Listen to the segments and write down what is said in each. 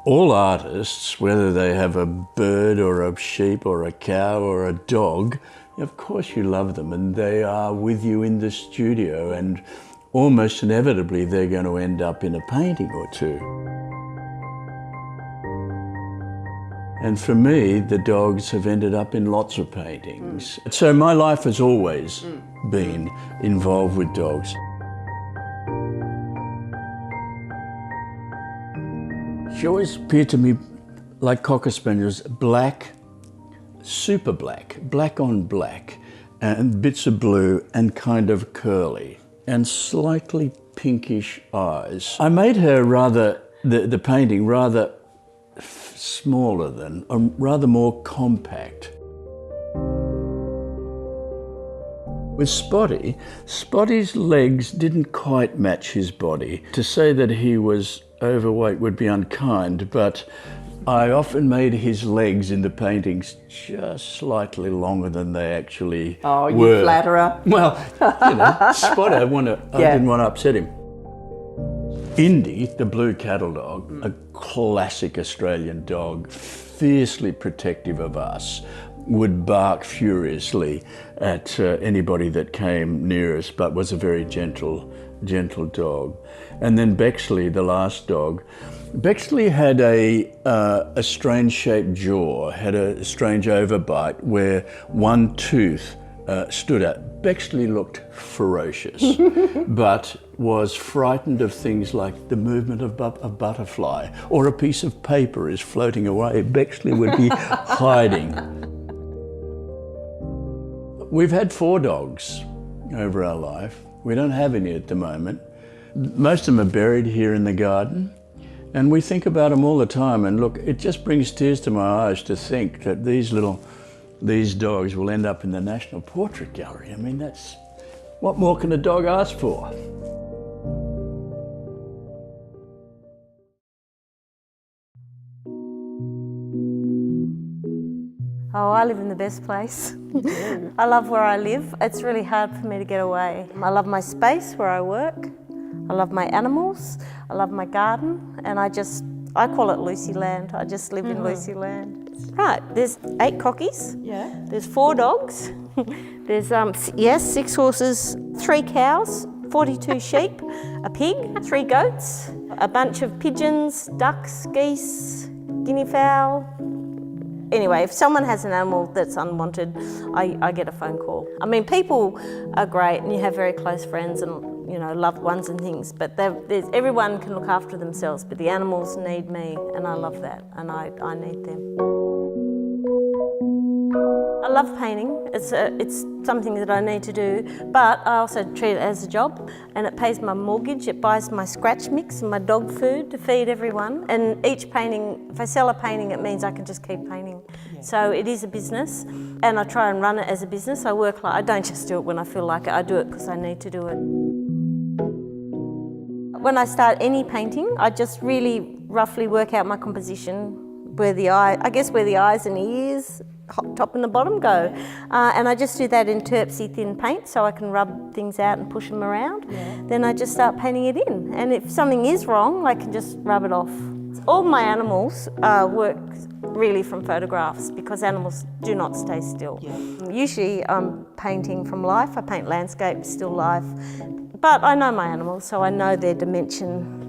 All artists, whether they have a bird or a sheep or a cow or a dog, of course you love them and they are with you in the studio, and almost inevitably they're going to end up in a painting or two. And for me, the dogs have ended up in lots of paintings. So my life has always been involved with dogs. She always appeared to me like Cocker Spaniels, black, super black, black on black, and bits of blue and kind of curly, and slightly pinkish eyes. I made her rather, the painting rather smaller than, rather more compact. With Spotty, Spotty's legs didn't quite match his body. To say that he was overweight would be unkind, but I often made his legs in the paintings just slightly longer than they actually were. Oh, you flatterer. Well, you know, Spotty, I didn't want to upset him. Indy, the blue cattle dog, a classic Australian dog, fiercely protective of us, would bark furiously at anybody that came near us, but was a very gentle dog. And then Bexley, the last dog, Bexley had a strange shaped jaw, had a strange overbite where one tooth stood out. Bexley looked ferocious, but was frightened of things like the movement of a butterfly or a piece of paper is floating away. Bexley would be hiding. We've had 4 dogs over our life. We don't have any at the moment. Most of them are buried here in the garden, and we think about them all the time. And look, it just brings tears to my eyes to think that these dogs will end up in the National Portrait Gallery. I mean, what more can a dog ask for? Oh, I live in the best place. I love where I live. It's really hard for me to get away. I love my space where I work. I love my animals. I love my garden. And I call it Lucy Land. I just live in Lucy Land. Right, there's 8 cockies. Yeah. There's 4 dogs. There's, 6 horses, 3 cows, 42 sheep, a pig, 3 goats, a bunch of pigeons, ducks, geese, guinea fowl. Anyway, if someone has an animal that's unwanted, I get a phone call. I mean, people are great and you have very close friends and, you know, loved ones and things, but everyone can look after themselves, but the animals need me, and I love that, and I need them. I love painting. It's something that I need to do, but I also treat it as a job, and it pays my mortgage, it buys my scratch mix and my dog food to feed everyone. And each painting, if I sell a painting, it means I can just keep painting. Yeah. So it is a business, and I try and run it as a business. I don't just do it when I feel like it, I do it because I need to do it. When I start any painting, I just really roughly work out my composition, where the eyes and ears, top and the bottom go. And I just do that in terpsy thin paint so I can rub things out and push them around. Yeah. Then I just start painting it in. And if something is wrong, I can just rub it off. All my animals work really from photographs because animals do not stay still. Yeah. Usually I'm painting from life. I paint landscape, still life. But I know my animals, so I know their dimension.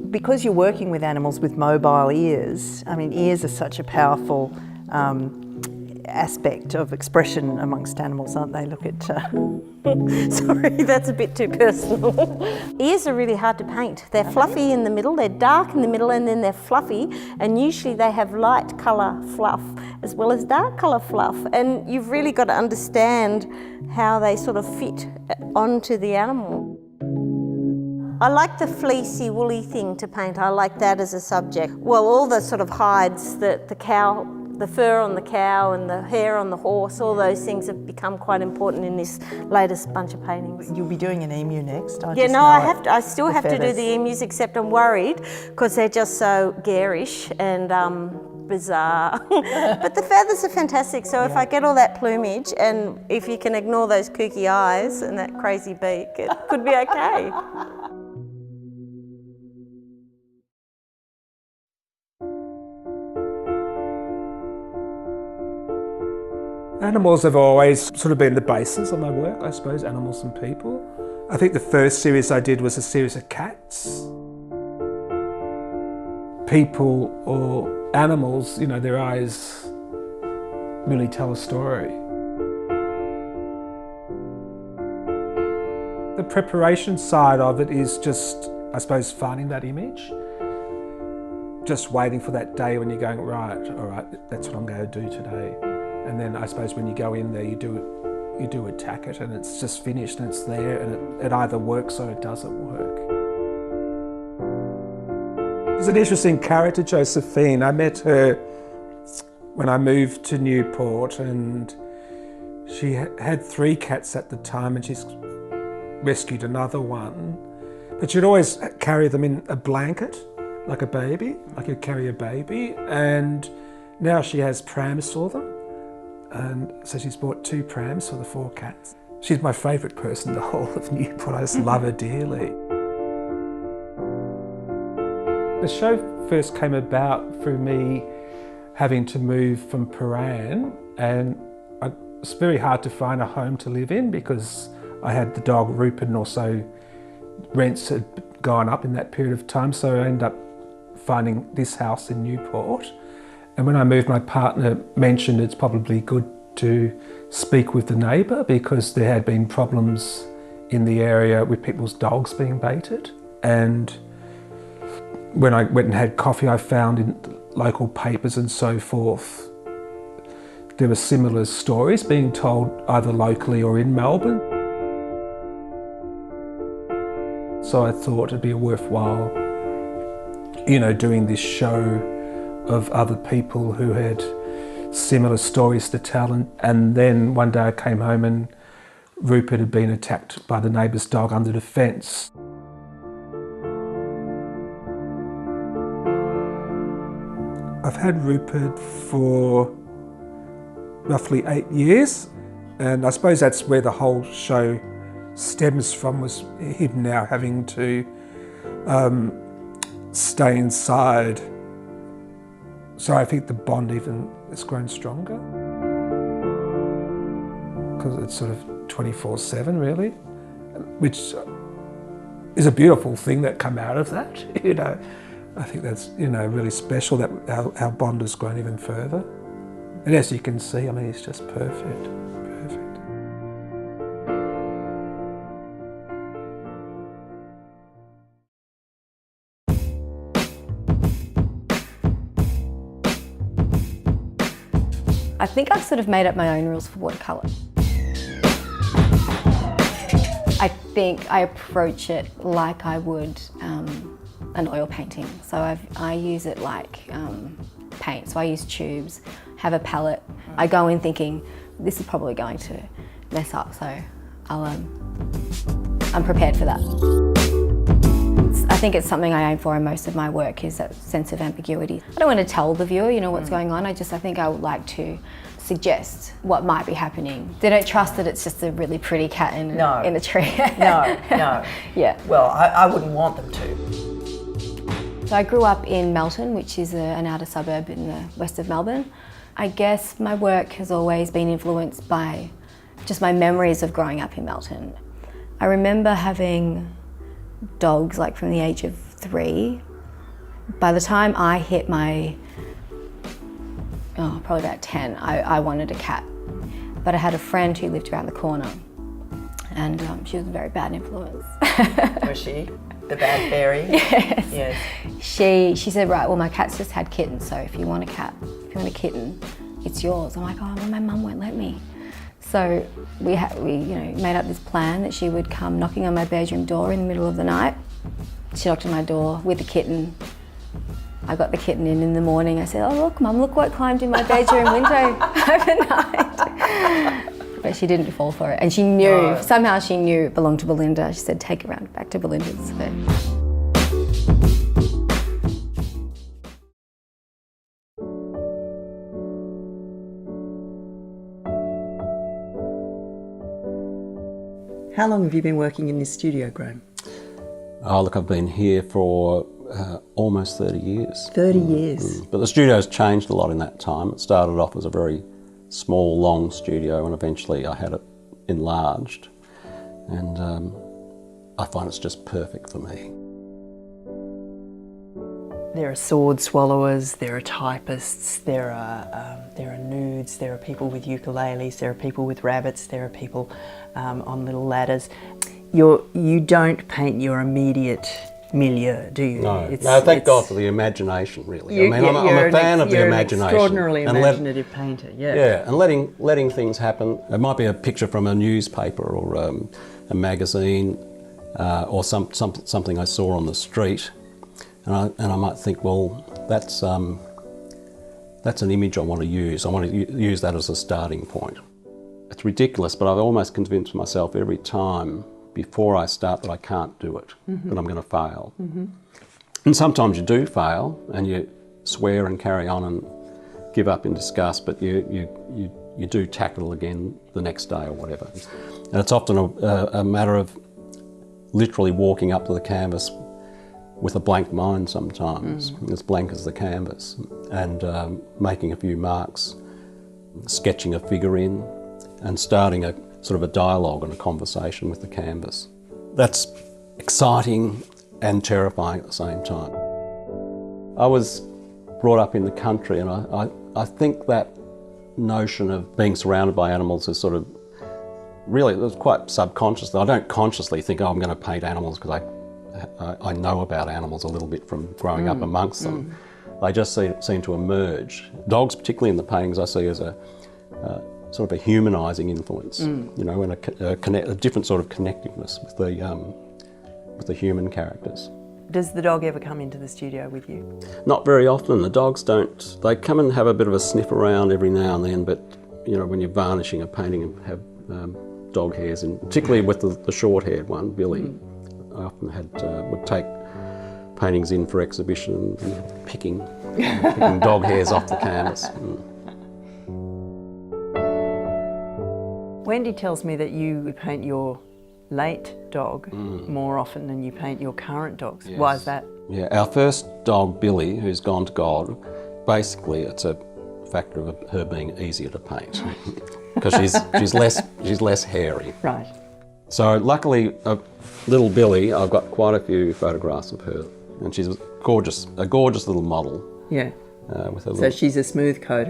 Because you're working with animals with mobile ears, I mean, ears are such a powerful aspect of expression amongst animals, aren't they? Look at... Sorry, that's a bit too personal. Ears are really hard to paint. They're fluffy in the middle, they're dark in the middle, and then they're fluffy, and usually they have light colour fluff as well as dark colour fluff, and you've really got to understand how they sort of fit onto the animal. I like the fleecy, woolly thing to paint. I like that as a subject. Well, all the sort of hides, the fur on the cow and the hair on the horse, all those things have become quite important in this latest bunch of paintings. You'll be doing an emu next. I still have to do the emus, except I'm worried because they're just so garish and bizarre. But the feathers are fantastic, so if I get all that plumage and if you can ignore those kooky eyes and that crazy beak, it could be okay. Animals have always sort of been the basis of my work, I suppose, animals and people. I think the first series I did was a series of cats. People or animals, you know, their eyes really tell a story. The preparation side of it is just, I suppose, finding that image. Just waiting for that day when you're going, right, all right, that's what I'm going to do today. And then I suppose when you go in there, you do attack it, and it's just finished and it's there, and it either works or it doesn't work. It's an interesting character, Josephine. I met her when I moved to Newport, and she had 3 cats at the time, and she's rescued another one. But she'd always carry them in a blanket, like a baby, like you'd carry a baby. And now she has prams for them. And so she's bought 2 prams for the 4 cats. She's my favourite person in the whole of Newport. I just love her dearly. The show first came about through me having to move from Paran, and it's very hard to find a home to live in because I had the dog Rupert, and also rents had gone up in that period of time, so I ended up finding this house in Newport. And when I moved, my partner mentioned it's probably good to speak with the neighbour because there had been problems in the area with people's dogs being baited. And when I went and had coffee, I found in local papers and so forth, there were similar stories being told either locally or in Melbourne. So I thought it'd be worthwhile, you know, doing this show of other people who had similar stories to tell. And then one day I came home and Rupert had been attacked by the neighbour's dog under the fence. I've had Rupert for roughly 8 years, and I suppose that's where the whole show stems from, was him now having to stay inside. So I think the bond even has grown stronger because it's sort of 24/7 really, which is a beautiful thing that come out of that, you know. I think that's, you know, really special that our bond has grown even further. And as you can see, I mean, it's just perfect, perfect. I think I've sort of made up my own rules for watercolour. I think I approach it like I would an oil painting. So I use it like paint. So I use tubes, have a palette. I go in thinking, this is probably going to mess up, so I'm prepared for that. I think it's something I aim for in most of my work, is that sense of ambiguity. I don't want to tell the viewer, you know, what's going on. I think I would like to suggest what might be happening. They don't trust that it's just a really pretty cat in a tree. No. Yeah. Well, I wouldn't want them to. So I grew up in Melton, which is an outer suburb in the west of Melbourne. I guess my work has always been influenced by just my memories of growing up in Melton. I remember having dogs like from the age of 3. By the time I hit probably about 10, I wanted a cat. But I had a friend who lived around the corner, and she was a very bad influence. Was she? The bad fairy? Yes. She said, right, well, my cat's just had kittens, so if you want a kitten, it's yours. I'm like, oh, well, my mum won't let me. So we made up this plan that she would come knocking on my bedroom door in the middle of the night. She knocked on my door with the kitten. I got the kitten in the morning. I said, oh, look, Mum, look what climbed in my bedroom window overnight. But she didn't fall for it. And she knew, somehow she knew it belonged to Belinda. She said, take it round back to Belinda's. How long have you been working in this studio, Graham? Oh, look, I've been here for almost 30 years. 30 years. But the studio's changed a lot in that time. It started off as a very small, long studio, and eventually I had it enlarged, and I find it's just perfect for me. There are sword swallowers, there are typists, there are nudes, there are people with ukuleles, there are people with rabbits, there are people on little ladders. You don't paint your immediate milieu, do you? No, thank God for the imagination, really. I'm a fan of the imagination. You're an extraordinarily imaginative painter, yeah. Yeah, and letting things happen. It might be a picture from a newspaper or a magazine or something I saw on the street, and I might think, well, that's an image I want to use. I want to use that as a starting point. It's ridiculous, but I've almost convinced myself every time before I start that I can't do it, that I'm going to fail. And sometimes you do fail and you swear and carry on and give up in disgust, but you do tackle again the next day or whatever. And it's often a matter of literally walking up to the canvas with a blank mind sometimes, as blank as the canvas, and making a few marks, sketching a figure in, and starting a sort of a dialogue and a conversation with the canvas. That's exciting and terrifying at the same time. I was brought up in the country, and I think that notion of being surrounded by animals is sort of really, it was quite subconscious. I don't consciously think, oh, I'm going to paint animals because I know about animals a little bit from growing up amongst them. They just seem to emerge. Dogs, particularly in the paintings, I see as a sort of a humanising influence, you know, and a different sort of connectiveness with the human characters. Does the dog ever come into the studio with you? Not very often. The dogs don't. They come and have a bit of a sniff around every now and then, but you know, when you're varnishing a painting and have dog hairs, and particularly with the short-haired one, Billy, I often would take paintings in for exhibition and picking dog hairs off the canvas. Wendy tells me that you would paint your late dog more often than you paint your current dogs. Yes. Why is that? Yeah, our first dog, Billy, who's gone to God, basically it's a factor of her being easier to paint because she's less hairy. Right. So luckily, little Billy, I've got quite a few photographs of her, and she's a gorgeous little model. Yeah. So she's a smooth-coated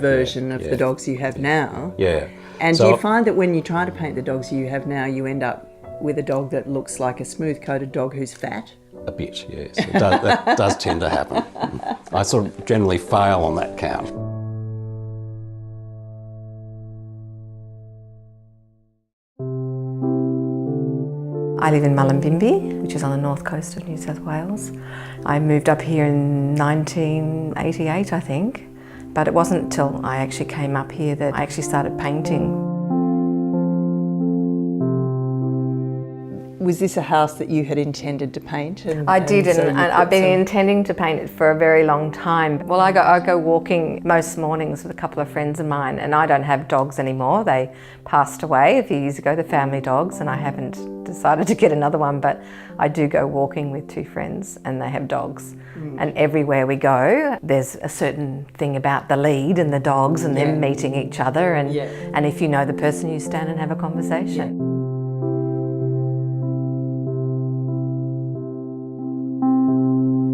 version of the dogs you have now. Yeah. And do you find that when you try to paint the dogs you have now, you end up with a dog that looks like a smooth-coated dog who's fat? A bit, yes. That does tend to happen. I sort of generally fail on that count. I live in Mullumbimby, which is on the north coast of New South Wales. I moved up here in 1988, I think, but it wasn't until I actually came up here that I actually started painting. Was this a house that you had intended to paint? I did, and I've been intending to paint it for a very long time. Well, I go walking most mornings with a couple of friends of mine, and I don't have dogs anymore. They passed away a few years ago, the family dogs, and I haven't decided to get another one, but I do go walking with two friends and they have dogs. And everywhere we go, there's a certain thing about the lead and the dogs and them meeting each other, and if you know the person, you stand and have a conversation.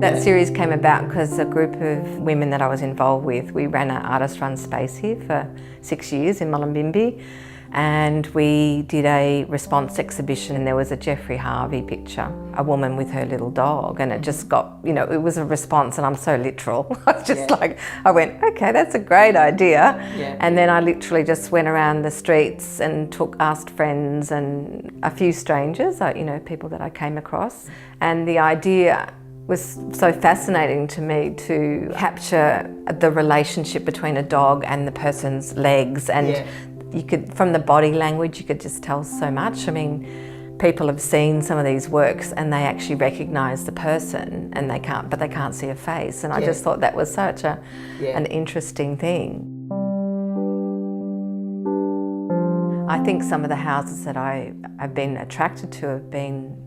That series came about because a group of women that I was involved with, we ran an artist-run space here for 6 years in Mullumbimby, and we did a response exhibition, and there was a Jeffrey Harvey picture, a woman with her little dog, and it just got, you know, it was a response, and I'm so literal. I was just like, I went, okay, that's a great idea. And then I literally just went around the streets and asked friends and a few strangers, you know, people that I came across, and the idea was so fascinating to me to capture the relationship between a dog and the person's legs, and you could, from the body language, you could just tell so much. I mean, people have seen some of these works and they actually recognise the person, and they can't see a face, and I just thought that was such an interesting thing. I think some of the houses that I've been attracted to have been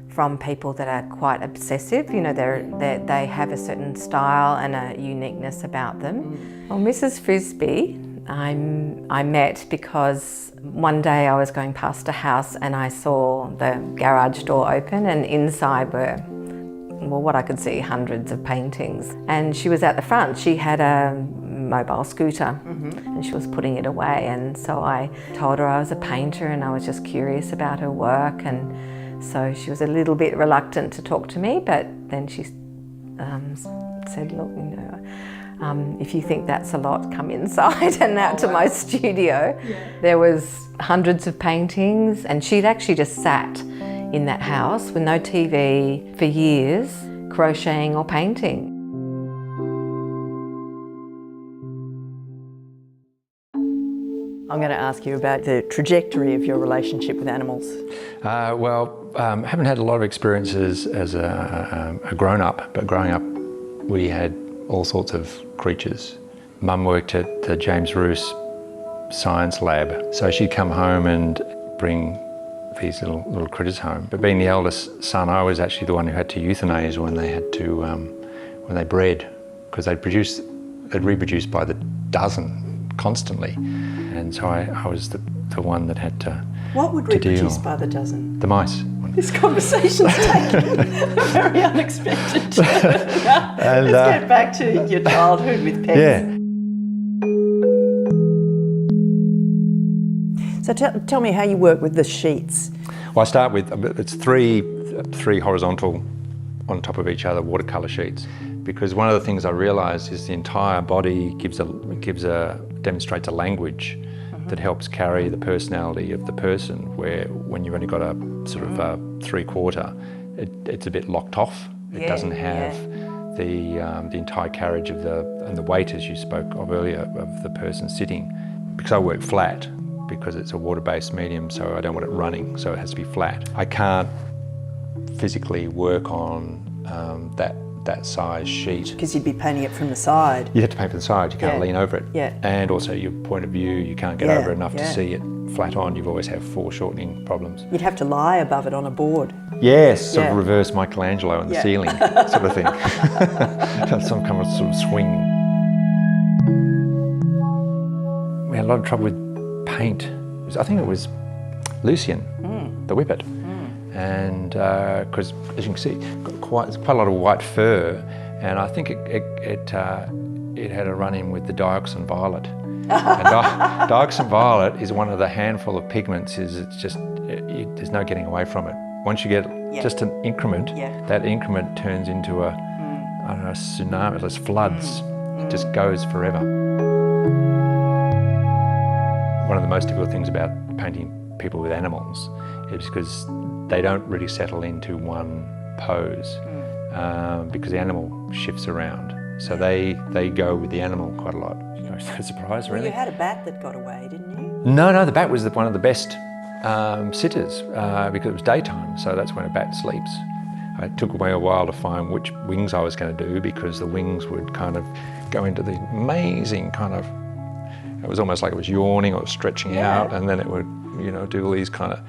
from people that are quite obsessive. You know, they have a certain style and a uniqueness about them. Well, Mrs. Frisbee I met because one day I was going past a house and I saw the garage door open, and inside were, well, what I could see, hundreds of paintings. And she was at the front. She had a mobile scooter and she was putting it away, and so I told her I was a painter and I was just curious about her work, and so she was a little bit reluctant to talk to me, but then she said, look, you know, if you think that's a lot, come inside, and out to my studio. There was hundreds of paintings, and she'd actually just sat in that house with no TV for years, crocheting or painting. I'm going to ask you about the trajectory of your relationship with animals. Haven't had a lot of experiences as a grown-up, but growing up we had all sorts of creatures. Mum worked at the James Roos Science Lab, so she'd come home and bring these little critters home. But being the eldest son, I was actually the one who had to euthanize when they had to, when they bred, because they'd reproduce by the dozen constantly. And so I was the one that had to What would reproduce by the dozen? The mice. This conversation's taken a very unexpected turn. Let's get back to your childhood with pets. Yeah. So tell me how you work with the sheets. Well, I start with, it's three horizontal on top of each other watercolour sheets, because one of the things I realised is the entire body demonstrates a language that helps carry the personality of the person, where when you've only got a sort of a three-quarter, it's a bit locked off. It doesn't have the entire carriage of and the weight, as you spoke of earlier, of the person sitting. Because I work flat, because it's a water-based medium, so I don't want it running, so it has to be flat. I can't physically work on that size sheet. Because you'd be painting it from the side. You have to paint from the side, you can't lean over it. Yeah. And also your point of view, you can't get over enough to see it flat on. You've always have foreshortening problems. You'd have to lie above it on a board. Yes, sort of reverse Michelangelo on the ceiling sort of thing. Some kind of sort of swing. We had a lot of trouble with paint. I think it was Lucian, the Whippet. And because, as you can see, quite a lot of white fur, and I think it had a run-in with the dioxin violet. And dioxin violet is one of the handful of pigments. It's just there's no getting away from it. Once you get just an increment, that increment turns into a tsunami. There's floods. It just goes forever. One of the most difficult things about painting people with animals is because they don't really settle into one pose because the animal shifts around. So they go with the animal quite a lot. No surprise, really. Well, you had a bat that got away, didn't you? No, the bat was one of the best sitters because it was daytime, so that's when a bat sleeps. It took me a while to find which wings I was going to do, because the wings would kind of go into the amazing kind of, it was almost like it was yawning or stretching out, and then it would, do all these kind of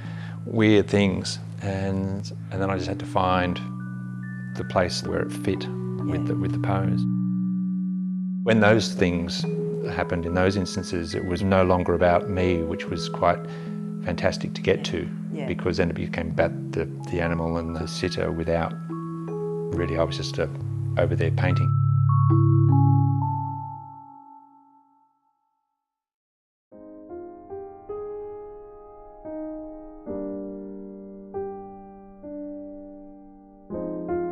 weird things, and then I just had to find the place where it fit with the pose. When those things happened in those instances, it was no longer about me, which was quite fantastic to get to, because then it became about the animal and the sitter without really, I was just over there painting.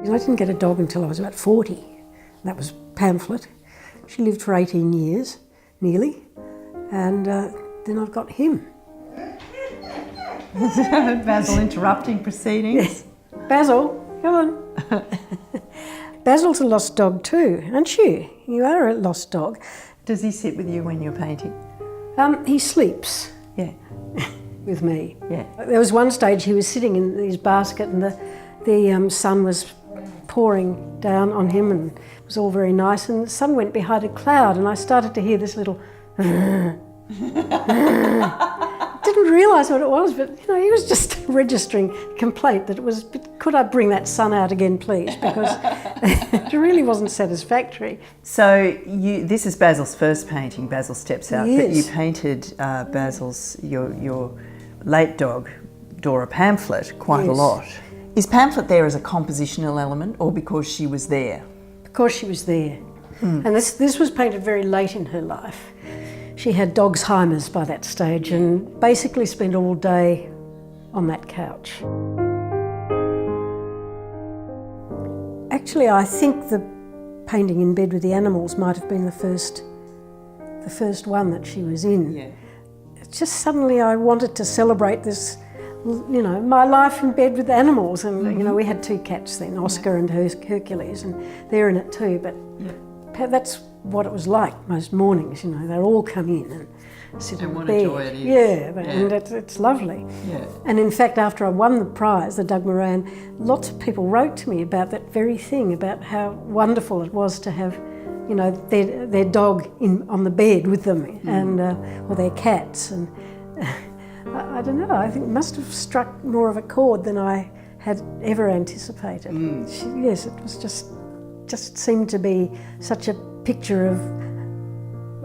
I didn't get a dog until I was about 40. That was Pamphlet. She lived for 18 years, nearly, and then I've got him. Basil interrupting proceedings. Yes. Basil, come on. Basil's a lost dog too, aren't you? You are a lost dog. Does he sit with you when you're painting? He sleeps. Yeah. With me. Yeah. There was one stage he was sitting in his basket and the sun was pouring down on him, and it was all very nice, and the sun went behind a cloud and I started to hear this little didn't realise what it was, but he was just registering a complaint that it was a bit could I bring that sun out again, please? Because it really wasn't satisfactory. So this is Basil's first painting, Basil Steps Out, Yes. but you painted Basil's, your late dog, Dora Pamphlet, quite a Yes. lot. Is Pamphlet there as a compositional element or because she was there? Because she was there. And this was painted very late in her life. She had Dogsheimer's by that stage and basically spent all day on that couch. Actually, I think the painting in bed with the animals might have been the first one that she was in. Yeah. It's just suddenly I wanted to celebrate this, you know, my life in bed with animals. And, you know, we had 2 cats then, Oscar and Hercules, and they're in it too. But that's what it was like most mornings, you know. They'd all come in and sit And in what bed. a joy it is. Yeah, and it's lovely. Yeah. And in fact, after I won the prize, the Doug Moran, lots of people wrote to me about that very thing, about how wonderful it was to have, you know, their dog on the bed with them, and or their cats. And I don't know, I think it must have struck more of a chord than I had ever anticipated. Yes, it was just seemed to be such a picture of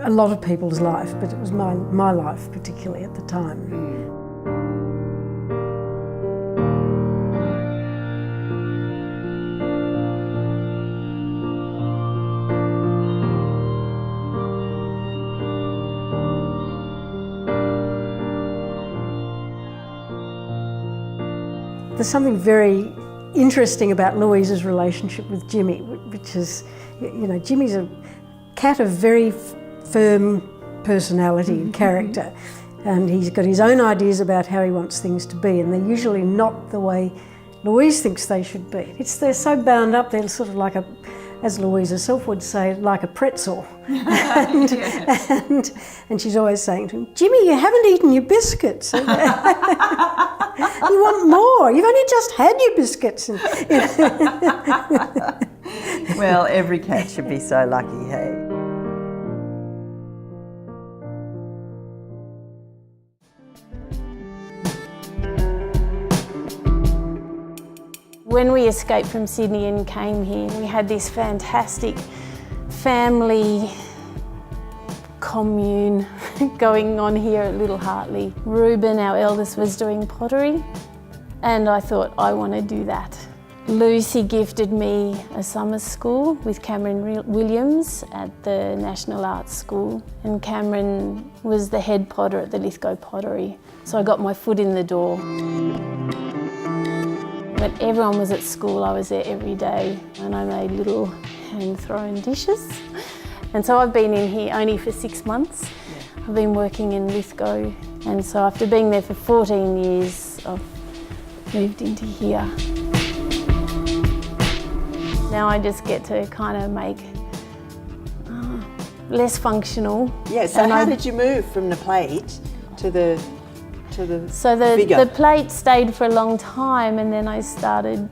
a lot of people's life, but it was my life particularly at the time. There's something very interesting about Louise's relationship with Jimmy, which is, you know, Jimmy's a cat of very firm personality and character, and he's got his own ideas about how he wants things to be, and they're usually not the way Louise thinks they should be. They're so bound up, they're sort of like a, as Louise herself would say, like a pretzel. and she's always saying to him, Jimmy, you haven't eaten your biscuits. You want more, you've only just had your biscuits. Well, every cat should be so lucky, hey? When we escaped from Sydney and came here, we had this fantastic family commune going on here at Little Hartley. Reuben, our eldest, was doing pottery, and I thought, I want to do that. Lucy gifted me a summer school with Cameron Williams at the National Arts School, and Cameron was the head potter at the Lithgow Pottery. So I got my foot in the door. When everyone was at school, I was there every day, and I made little hand-thrown dishes. And so I've been in here only for 6 months. I've been working in Lithgow, and so after being there for 14 years, I've moved into here. Now I just get to kind of make less functional. Yeah, so how did you move from the plate to the So figure? the plate stayed for a long time, and then I started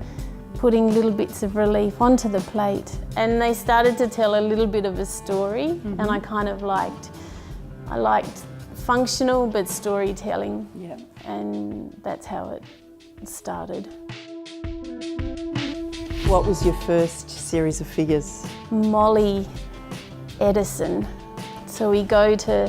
putting little bits of relief onto the plate, and they started to tell a little bit of a story, and I kind of liked functional but storytelling, and that's how it started. What was your first series of figures? Molly Edison. So we go to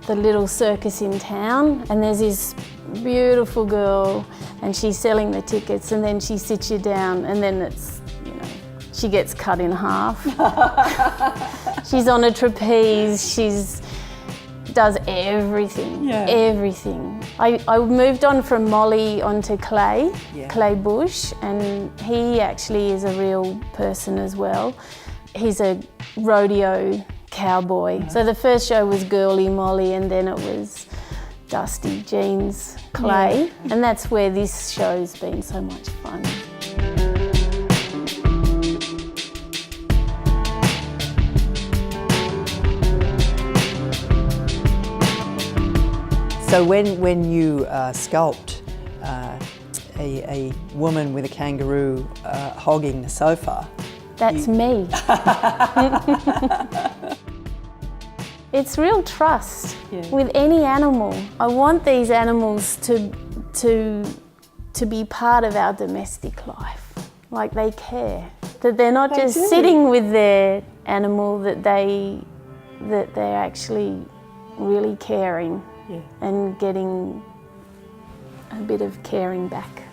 the little circus in town, and there's this beautiful girl, and she's selling the tickets, and then she sits you down, and then it's, you know, she gets cut in half. She's on a trapeze, does everything, everything. I moved on from Molly onto Clay, Clay Bush, and he actually is a real person as well. He's a rodeo cowboy. So the first show was Girly Molly, and then it was Dusty Jeans Clay, and that's where this show's been so much fun. So when you sculpt a woman with a kangaroo hogging the sofa, that's me. It's real trust with any animal. I want these animals to to be part of our domestic life. Like they care, that they're not just sitting with their animal, that they're actually really caring and getting a bit of caring back.